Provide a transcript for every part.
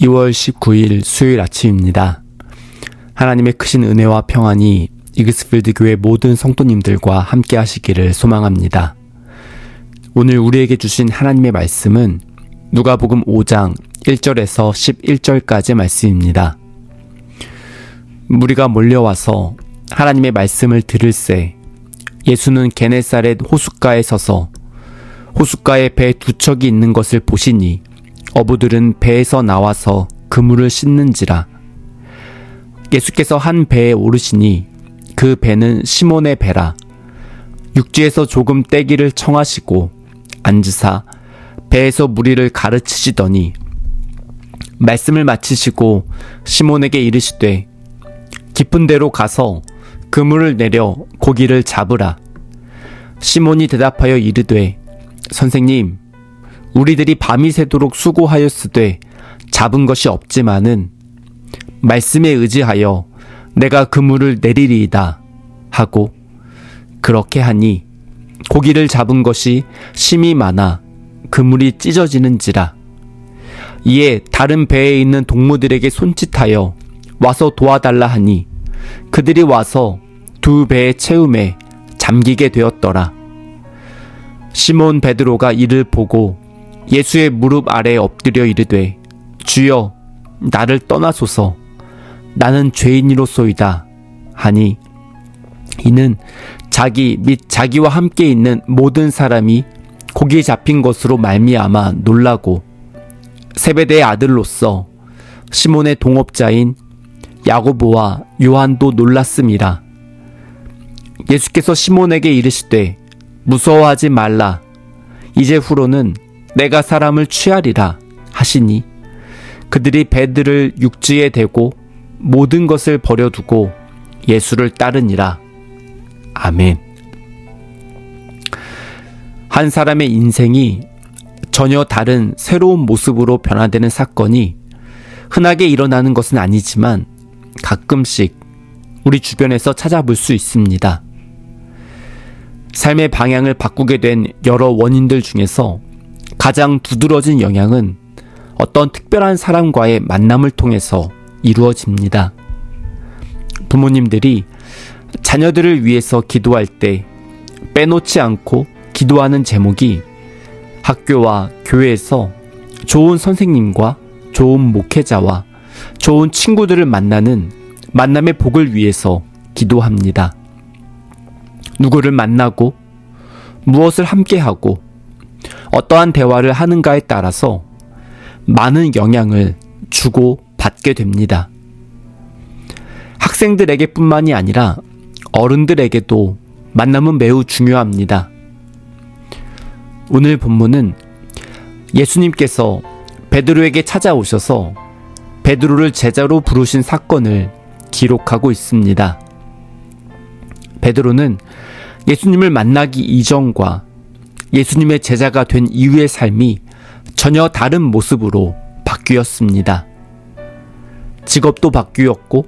2월 19일 수요일 아침입니다. 하나님의 크신 은혜와 평안이 이글스필드 교회 모든 성도님들과 함께 하시기를 소망합니다. 오늘 우리에게 주신 하나님의 말씀은 누가복음 5장 1절에서 11절까지의 말씀입니다. 무리가 몰려와서 하나님의 말씀을 들을새 예수는 게네사렛 호숫가에 서서 호숫가에 배 두 척이 있는 것을 보시니 어부들은 배에서 나와서 그물을 씻는지라. 예수께서 한 배에 오르시니 그 배는 시몬의 배라. 육지에서 조금 떼기를 청하시고 앉으사 배에서 무리를 가르치시더니 말씀을 마치시고 시몬에게 이르시되 깊은 데로 가서 그물을 내려 고기를 잡으라. 시몬이 대답하여 이르되 선생님, 우리들이 밤이 새도록 수고하였으되 잡은 것이 없지만은 말씀에 의지하여 내가 그물을 내리리이다 하고 그렇게 하니 고기를 잡은 것이 심이 많아 그물이 찢어지는지라. 이에 다른 배에 있는 동무들에게 손짓하여 와서 도와달라 하니 그들이 와서 두 배의 채움에 잠기게 되었더라. 시몬 베드로가 이를 보고 예수의 무릎 아래에 엎드려 이르되 주여 나를 떠나소서 나는 죄인이로소이다 하니 이는 자기 및 자기와 함께 있는 모든 사람이 고기에 잡힌 것으로 말미암아 놀라고 세베대의 아들로서 시몬의 동업자인 야고보와 요한도 놀랐음이라. 예수께서 시몬에게 이르시되 무서워하지 말라. 이제 후로는 내가 사람을 취하리라 하시니 그들이 배들을 육지에 대고 모든 것을 버려두고 예수를 따르니라. 아멘. 한 사람의 인생이 전혀 다른 새로운 모습으로 변화되는 사건이 흔하게 일어나는 것은 아니지만 가끔씩 우리 주변에서 찾아볼 수 있습니다. 삶의 방향을 바꾸게 된 여러 원인들 중에서 가장 두드러진 영향은 어떤 특별한 사람과의 만남을 통해서 이루어집니다. 부모님들이 자녀들을 위해서 기도할 때 빼놓지 않고 기도하는 제목이 학교와 교회에서 좋은 선생님과 좋은 목회자와 좋은 친구들을 만나는 만남의 복을 위해서 기도합니다. 누구를 만나고 무엇을 함께하고 어떠한 대화를 하는가에 따라서 많은 영향을 주고 받게 됩니다. 학생들에게 뿐만이 아니라 어른들에게도 만남은 매우 중요합니다. 오늘 본문은 예수님께서 베드로에게 찾아오셔서 베드로를 제자로 부르신 사건을 기록하고 있습니다. 베드로는 예수님을 만나기 이전과 예수님의 제자가 된 이후의 삶이 전혀 다른 모습으로 바뀌었습니다. 직업도 바뀌었고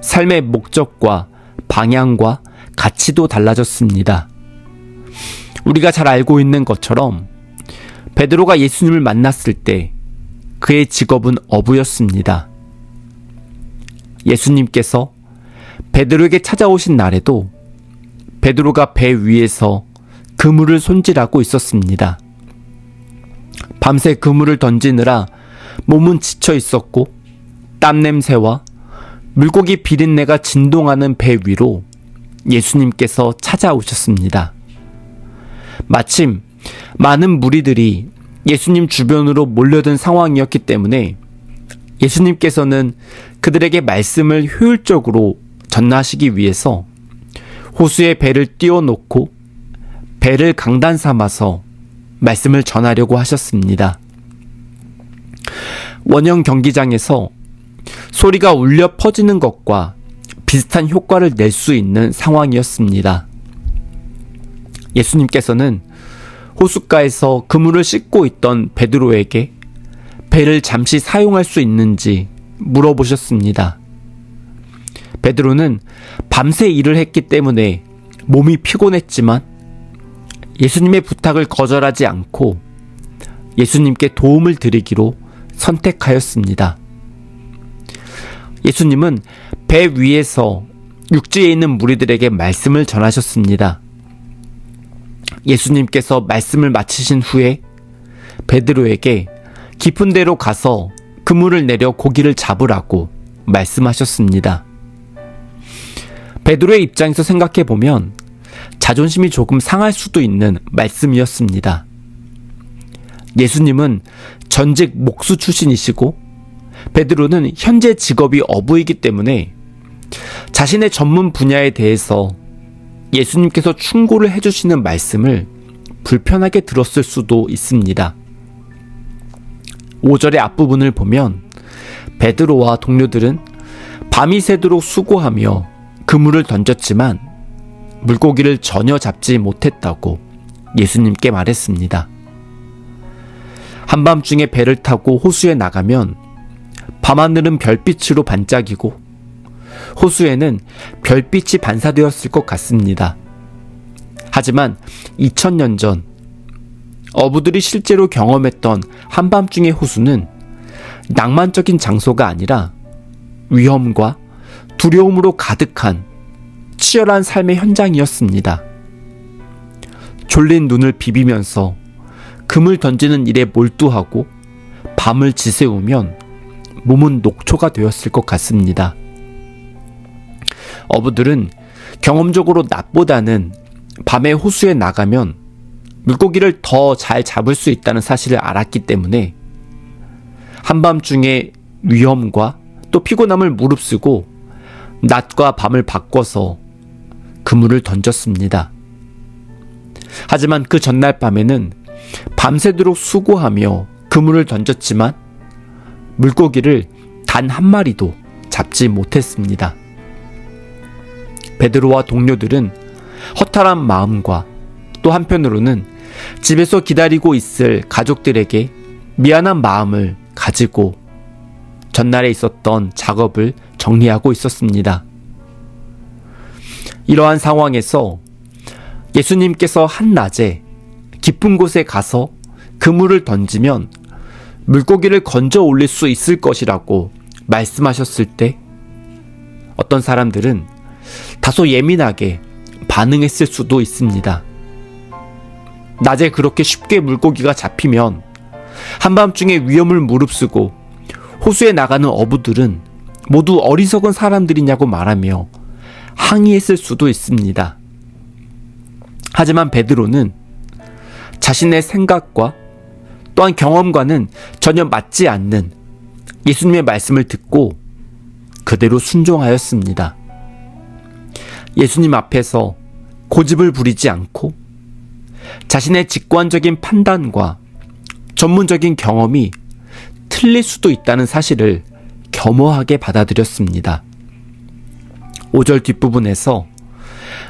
삶의 목적과 방향과 가치도 달라졌습니다. 우리가 잘 알고 있는 것처럼 베드로가 예수님을 만났을 때 그의 직업은 어부였습니다. 예수님께서 베드로에게 찾아오신 날에도 베드로가 배 위에서 그물을 손질하고 있었습니다. 밤새 그물을 던지느라 몸은 지쳐 있었고 땀 냄새와 물고기 비린내가 진동하는 배 위로 예수님께서 찾아오셨습니다. 마침 많은 무리들이 예수님 주변으로 몰려든 상황이었기 때문에 예수님께서는 그들에게 말씀을 효율적으로 전하시기 위해서 호수에 배를 띄워놓고 배를 강단 삼아서 말씀을 전하려고 하셨습니다. 원형 경기장에서 소리가 울려 퍼지는 것과 비슷한 효과를 낼 수 있는 상황이었습니다. 예수님께서는 호숫가에서 그물을 씻고 있던 베드로에게 배를 잠시 사용할 수 있는지 물어보셨습니다. 베드로는 밤새 일을 했기 때문에 몸이 피곤했지만 예수님의 부탁을 거절하지 않고 예수님께 도움을 드리기로 선택하였습니다. 예수님은 배 위에서 육지에 있는 무리들에게 말씀을 전하셨습니다. 예수님께서 말씀을 마치신 후에 베드로에게 깊은 데로 가서 그물을 내려 고기를 잡으라고 말씀하셨습니다. 베드로의 입장에서 생각해보면 자존심이 조금 상할 수도 있는 말씀이었습니다. 예수님은 전직 목수 출신이시고 베드로는 현재 직업이 어부이기 때문에 자신의 전문 분야에 대해서 예수님께서 충고를 해주시는 말씀을 불편하게 들었을 수도 있습니다. 5절의 앞부분을 보면 베드로와 동료들은 밤이 새도록 수고하며 그물을 던졌지만 물고기를 전혀 잡지 못했다고 예수님께 말했습니다. 한밤중에 배를 타고 호수에 나가면 밤하늘은 별빛으로 반짝이고 호수에는 별빛이 반사되었을 것 같습니다. 하지만 2000년 전 어부들이 실제로 경험했던 한밤중의 호수는 낭만적인 장소가 아니라 위험과 두려움으로 가득한 치열한 삶의 현장이었습니다. 졸린 눈을 비비면서 금을 던지는 일에 몰두하고 밤을 지새우면 몸은 녹초가 되었을 것 같습니다. 어부들은 경험적으로 낮보다는 밤에 호수에 나가면 물고기를 더 잘 잡을 수 있다는 사실을 알았기 때문에 한밤중에 위험과 또 피곤함을 무릅쓰고 낮과 밤을 바꿔서 그물을 던졌습니다. 하지만 그 전날 밤에는 밤새도록 수고하며 그물을 던졌지만 물고기를 단 한 마리도 잡지 못했습니다. 베드로와 동료들은 허탈한 마음과 또 한편으로는 집에서 기다리고 있을 가족들에게 미안한 마음을 가지고 전날에 있었던 작업을 정리하고 있었습니다. 이러한 상황에서 예수님께서 한낮에 깊은 곳에 가서 그물을 던지면 물고기를 건져 올릴 수 있을 것이라고 말씀하셨을 때 어떤 사람들은 다소 예민하게 반응했을 수도 있습니다. 낮에 그렇게 쉽게 물고기가 잡히면 한밤중에 위험을 무릅쓰고 호수에 나가는 어부들은 모두 어리석은 사람들이냐고 말하며 항의했을 수도 있습니다. 하지만 베드로는 자신의 생각과 또한 경험과는 전혀 맞지 않는 예수님의 말씀을 듣고 그대로 순종하였습니다. 예수님 앞에서 고집을 부리지 않고 자신의 직관적인 판단과 전문적인 경험이 틀릴 수도 있다는 사실을 겸허하게 받아들였습니다. 5절 뒷부분에서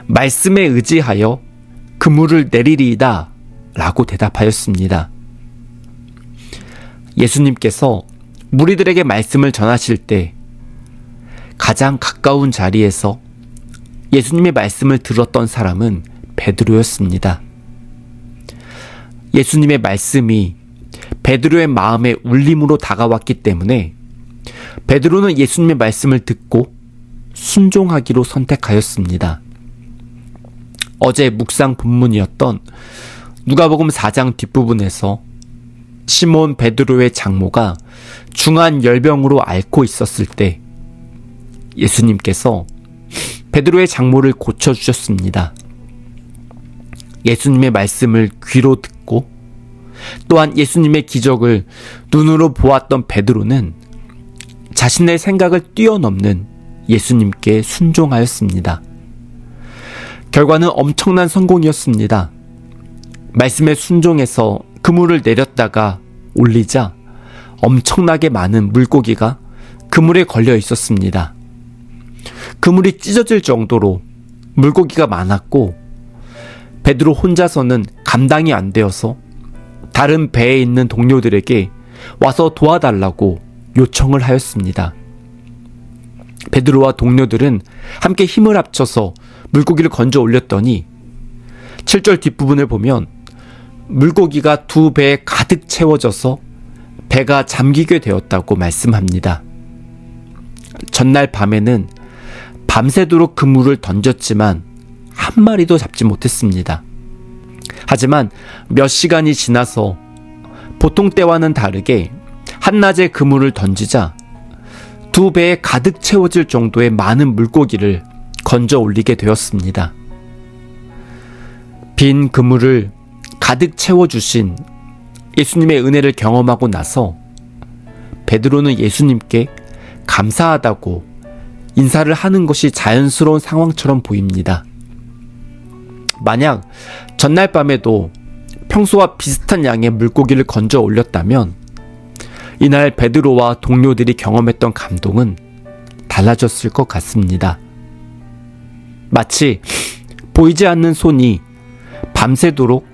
말씀에 의지하여 그물을 내리리이다 라고 대답하였습니다. 예수님께서 무리들에게 말씀을 전하실 때 가장 가까운 자리에서 예수님의 말씀을 들었던 사람은 베드로였습니다. 예수님의 말씀이 베드로의 마음에 울림으로 다가왔기 때문에 베드로는 예수님의 말씀을 듣고 순종하기로 선택하였습니다. 어제 묵상 본문이었던 누가복음 4장 뒷부분에서 시몬 베드로의 장모가 중한 열병으로 앓고 있었을 때 예수님께서 베드로의 장모를 고쳐주셨습니다. 예수님의 말씀을 귀로 듣고 또한 예수님의 기적을 눈으로 보았던 베드로는 자신의 생각을 뛰어넘는 예수님께 순종하였습니다. 결과는 엄청난 성공이었습니다. 말씀에 순종해서 그물을 내렸다가 올리자 엄청나게 많은 물고기가 그물에 걸려 있었습니다. 그물이 찢어질 정도로 물고기가 많았고 베드로 혼자서는 감당이 안 되어서 다른 배에 있는 동료들에게 와서 도와달라고 요청을 하였습니다. 베드로와 동료들은 함께 힘을 합쳐서 물고기를 건져 올렸더니 7절 뒷부분을 보면 물고기가 두 배에 가득 채워져서 배가 잠기게 되었다고 말씀합니다. 전날 밤에는 밤새도록 그물을 던졌지만 한 마리도 잡지 못했습니다. 하지만 몇 시간이 지나서 보통 때와는 다르게 한낮에 그물을 던지자 2배에 가득 채워질 정도의 많은 물고기를 건져 올리게 되었습니다. 빈 그물을 가득 채워주신 예수님의 은혜를 경험하고 나서 베드로는 예수님께 감사하다고 인사를 하는 것이 자연스러운 상황처럼 보입니다. 만약 전날 밤에도 평소와 비슷한 양의 물고기를 건져 올렸다면 이날 베드로와 동료들이 경험했던 감동은 달라졌을 것 같습니다. 마치 보이지 않는 손이 밤새도록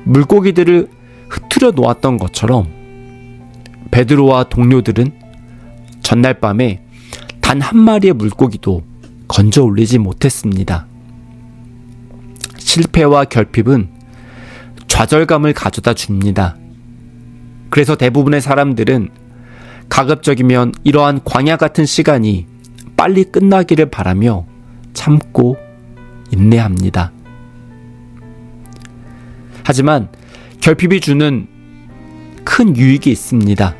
물고기들을 흩트려 놓았던 것처럼 베드로와 동료들은 전날 밤에 단 한 마리의 물고기도 건져 올리지 못했습니다. 실패와 결핍은 좌절감을 가져다 줍니다. 그래서 대부분의 사람들은 가급적이면 이러한 광야 같은 시간이 빨리 끝나기를 바라며 참고 인내합니다. 하지만 결핍이 주는 큰 유익이 있습니다.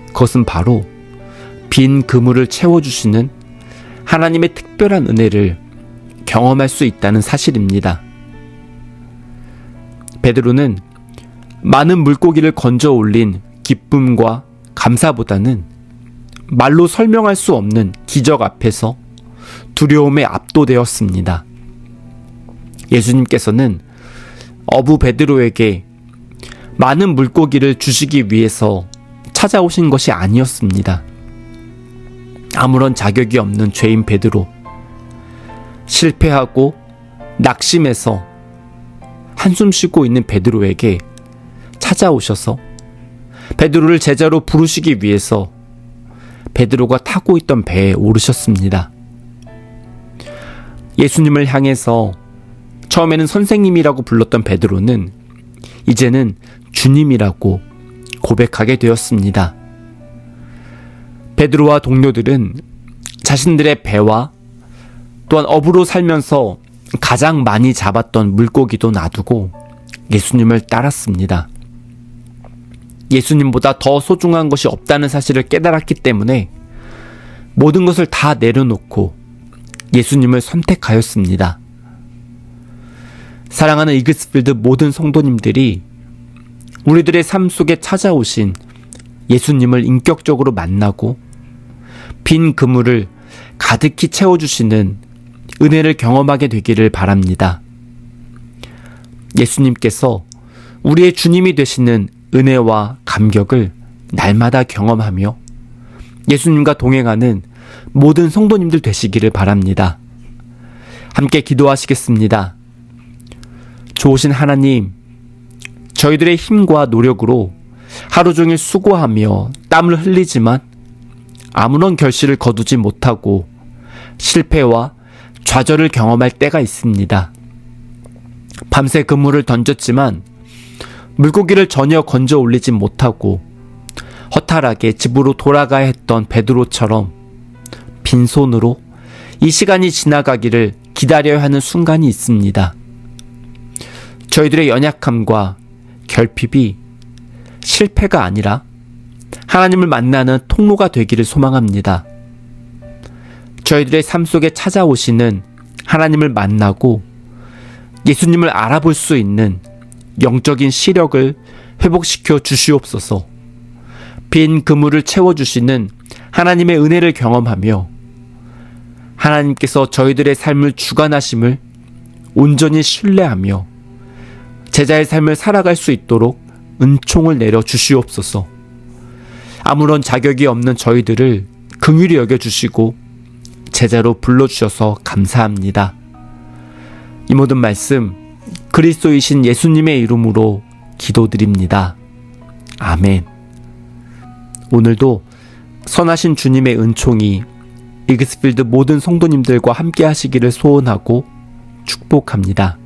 그것은 바로 빈 그물을 채워주시는 하나님의 특별한 은혜를 경험할 수 있다는 사실입니다. 베드로는 많은 물고기를 건져 올린 기쁨과 감사보다는 말로 설명할 수 없는 기적 앞에서 두려움에 압도되었습니다. 예수님께서는 어부 베드로에게 많은 물고기를 주시기 위해서 찾아오신 것이 아니었습니다. 아무런 자격이 없는 죄인 베드로, 실패하고 낙심해서 한숨 쉬고 있는 베드로에게 찾아오셔서 베드로를 제자로 부르시기 위해서 베드로가 타고 있던 배에 오르셨습니다. 예수님을 향해서 처음에는 선생님이라고 불렀던 베드로는 이제는 주님이라고 고백하게 되었습니다. 베드로와 동료들은 자신들의 배와 또한 어부로 살면서 가장 많이 잡았던 물고기도 놔두고 예수님을 따랐습니다. 예수님보다 더 소중한 것이 없다는 사실을 깨달았기 때문에 모든 것을 다 내려놓고 예수님을 선택하였습니다. 사랑하는 이글스필드 모든 성도님들이 우리들의 삶 속에 찾아오신 예수님을 인격적으로 만나고 빈 그물을 가득히 채워주시는 은혜를 경험하게 되기를 바랍니다. 예수님께서 우리의 주님이 되시는 은혜와 감격을 날마다 경험하며 예수님과 동행하는 모든 성도님들 되시기를 바랍니다. 함께 기도하시겠습니다. 좋으신 하나님, 저희들의 힘과 노력으로 하루 종일 수고하며 땀을 흘리지만 아무런 결실을 거두지 못하고 실패와 좌절을 경험할 때가 있습니다. 밤새 그물을 던졌지만 물고기를 전혀 건져 올리지 못하고 허탈하게 집으로 돌아가야 했던 베드로처럼 빈손으로 이 시간이 지나가기를 기다려야 하는 순간이 있습니다. 저희들의 연약함과 결핍이 실패가 아니라 하나님을 만나는 통로가 되기를 소망합니다. 저희들의 삶 속에 찾아오시는 하나님을 만나고 예수님을 알아볼 수 있는 영적인 시력을 회복시켜 주시옵소서. 빈 그물을 채워주시는 하나님의 은혜를 경험하며 하나님께서 저희들의 삶을 주관하심을 온전히 신뢰하며 제자의 삶을 살아갈 수 있도록 은총을 내려 주시옵소서. 아무런 자격이 없는 저희들을 긍휼히 여겨주시고 제자로 불러주셔서 감사합니다. 이 모든 말씀 그리스도이신 예수님의 이름으로 기도드립니다. 아멘. 오늘도 선하신 주님의 은총이 이글스필드 모든 성도님들과 함께 하시기를 소원하고 축복합니다.